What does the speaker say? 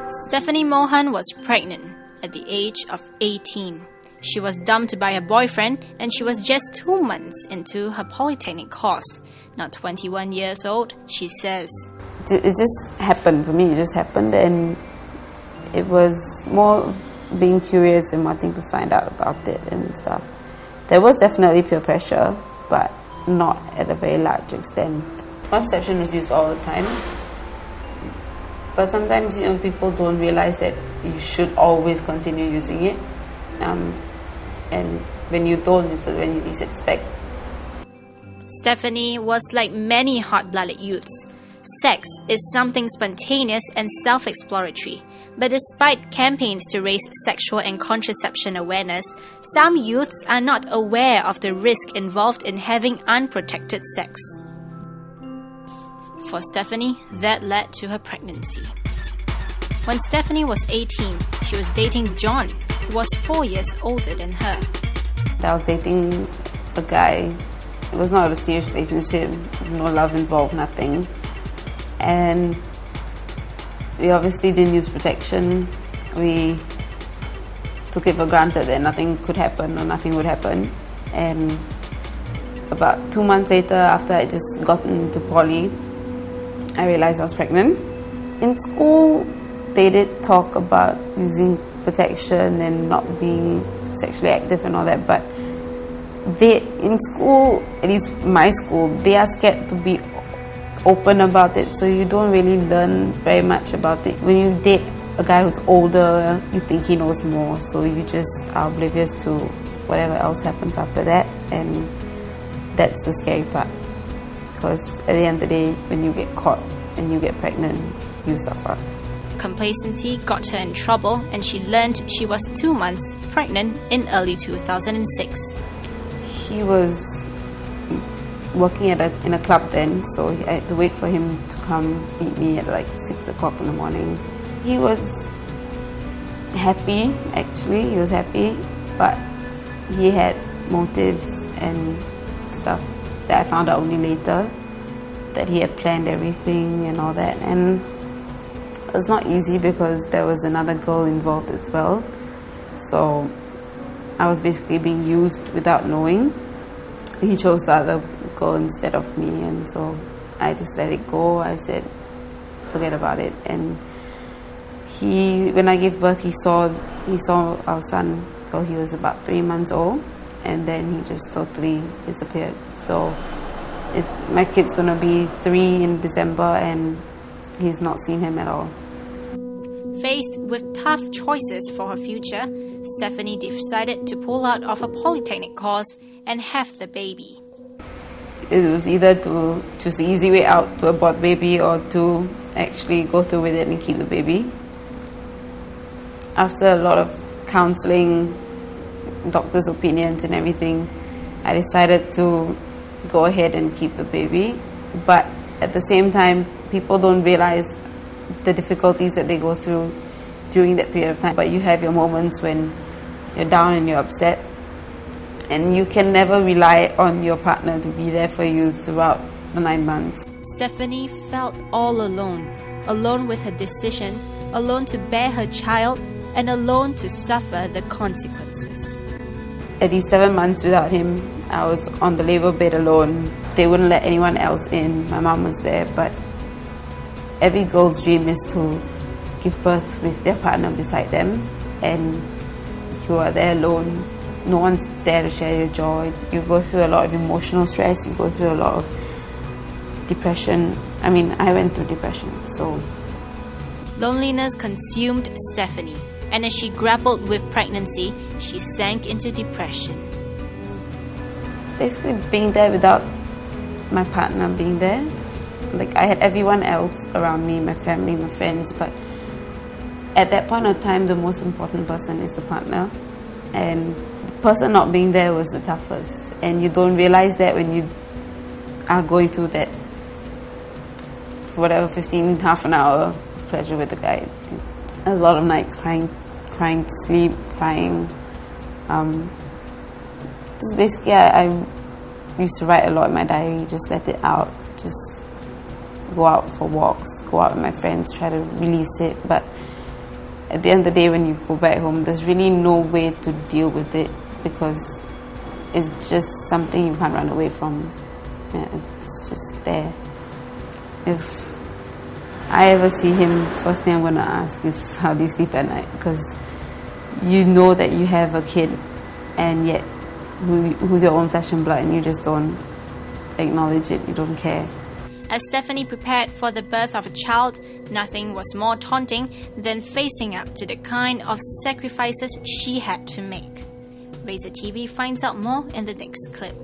Stephanie Mohan was pregnant at the age of 18. She was dumped by her boyfriend and she was just 2 months into her polytechnic course. Not 21 years old, she says. It just happened for me, it just happened, and it was more being curious and wanting to find out about it and stuff. There was definitely peer pressure, but not at a very large extent. Contraception was used all the time, but sometimes people don't realize that you should always continue using it, and when you don't, it's when you least expect. Stephanie was like many hot-blooded youths. Sex is something spontaneous and self-exploratory. But despite campaigns to raise sexual and contraception awareness, some youths are not aware of the risk involved in having unprotected sex. For Stephanie, that led to her pregnancy. When Stephanie was 18, she was dating John, who was 4 years older than her. I was dating a guy. It was not a serious relationship, no love involved, nothing. And we obviously didn't use protection. We took it for granted that nothing could happen or nothing would happen. And about 2 months later, after I just gotten into poly, I realized I was pregnant. In school, they did talk about using protection and not being sexually active and all that, but in school, at least my school, they are scared to be open about it, so you don't really learn very much about it. When you date a guy who's older, you think he knows more, so you just are oblivious to whatever else happens after that, and that's the scary part, because at the end of the day, when you get caught and you get pregnant, you suffer. Complacency got her in trouble, and she learned she was 2 months pregnant in early 2006. He was working in a club then, so I had to wait for him to come meet me at like 6 o'clock in the morning. He was happy, actually, he was happy, but he had motives and stuff that I found out only later, that he had planned everything and all that. And it was not easy because there was another girl involved as well, so I was basically being used without knowing. He chose the other girl instead of me, and so I just let it go. I said, forget about it. And when I gave birth, he saw our son till he was about 3 months old, and then he just totally disappeared. So my kid's gonna be 3 in December, and he's not seen him at all. Faced with tough choices for her future, Stephanie decided to pull out of a polytechnic course and have the baby. It was either to choose the easy way out, to abort baby, or to actually go through with it and keep the baby. After a lot of counseling, doctor's opinions and everything, I decided to go ahead and keep the baby. But at the same time, people don't realize the difficulties that they go through during that period of time. But you have your moments when you're down and you're upset, and you can never rely on your partner to be there for you throughout the 9 months. Stephanie felt all alone, alone with her decision, alone to bear her child, and alone to suffer the consequences. At these 7 months without him, I was on the labor bed alone. They wouldn't let anyone else in. My mom was there, but every girl's dream is to give birth with their partner beside them, and you are there alone. No one's there to share your joy. You go through a lot of emotional stress, you go through a lot of depression. I mean, I went through depression, so. Loneliness consumed Stephanie, and as she grappled with pregnancy, she sank into depression. Basically being there without my partner being there. Like, I had everyone else around me, my family, my friends, but at that point of time, the most important person is the partner, and the person not being there was the toughest. And you don't realize that when you are going through that, whatever, half an hour of pleasure with the guy. A lot of nights crying to sleep, crying. Just basically, I used to write a lot in my diary, just let it out, just go out for walks, go out with my friends, try to release it. But at the end of the day, when you go back home, there's really no way to deal with it because it's just something you can't run away from. Yeah, it's just there. If I ever see him, first thing I'm going to ask is, how do you sleep at night? Because you know that you have a kid, and yet who's your own flesh and blood, and you just don't acknowledge it, you don't care. As Stephanie prepared for the birth of a child, nothing was more taunting than facing up to the kind of sacrifices she had to make. Razor TV finds out more in the next clip.